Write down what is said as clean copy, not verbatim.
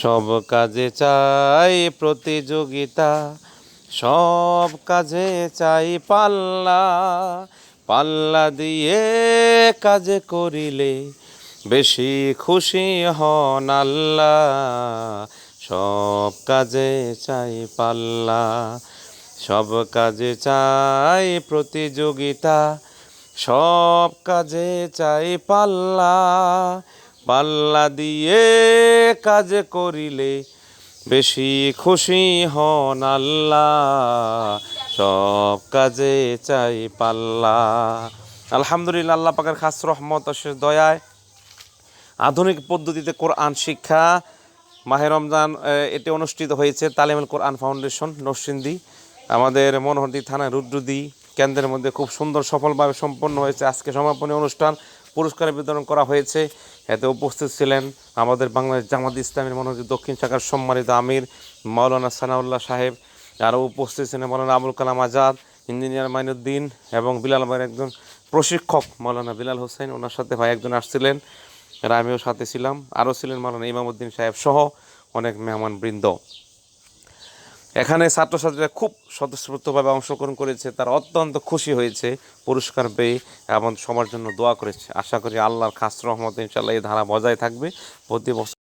সব কাজে চাই প্রতিযোগিতা, সব কাজে চাই পাল্লা। পাল্লা দিয়ে কাজ করিলে বেশি খুশি হন আল্লাহ। সব কাজে চাই পাল্লা, সব কাজে চাই প্রতিযোগিতা, সব কাজে চাই পাল্লা। পাল্লা দিয়ে কাজ করিলে বেশি খুশি হন আল্লাহ। সব কাজে চাই পাল্লা। আলহামদুলিল্লাহ, আল্লাহ পাকের খাস রহমত ও শেষ দয়ায় আধুনিক পদ্ধতিতে কোরআন শিক্ষা মাহে রমজান এটি অনুষ্ঠিত হয়েছে তালিমুল কোরআন ফাউন্ডেশন নরসিংদী, আমাদের মনোহরদী থানা রুদ্রদী কেন্দ্রের মধ্যে খুব সুন্দর সফলভাবে সম্পন্ন হয়েছে। আজকে সমাপনী অনুষ্ঠান, পুরস্কার বিতরণ করা হয়েছে। এতে উপস্থিত ছিলেন আমাদের বাংলাদেশ জামাত ইসলামের মনোহরদী দক্ষিণ শাখার সম্মানিত আমির মাওলানা সানাউল্লাহ সাহেব। আরও উপস্থিত ছিলেন মাওলানা আবুল কালাম আজাদ, ইঞ্জিনিয়ার মাইনুদ্দিন এবং বিলাল ভাইয়ের একজন প্রশিক্ষক মাওলানা বিলাল হোসেন, ওনার সাথে ভাই একজন আসছিলেন, আমিও সাথে ছিলাম। আরও ছিলেন মাওলানা ইমামউদ্দিন সাহেব সহ অনেক মেহমানবৃন্দ। এখানে ছাত্রছাত্রীরা খুব স্বতঃস্ফূর্তভাবে অংশগ্রহণ করেছে, তারা অত্যন্ত খুশি হয়েছে পুরস্কার পেয়ে এবং সবার জন্য দোয়া করেছে। আশা করি আল্লাহর খাস রহমতে ইনশাআল্লাহ এই ধারা বজায় থাকবে। প্রতি বছর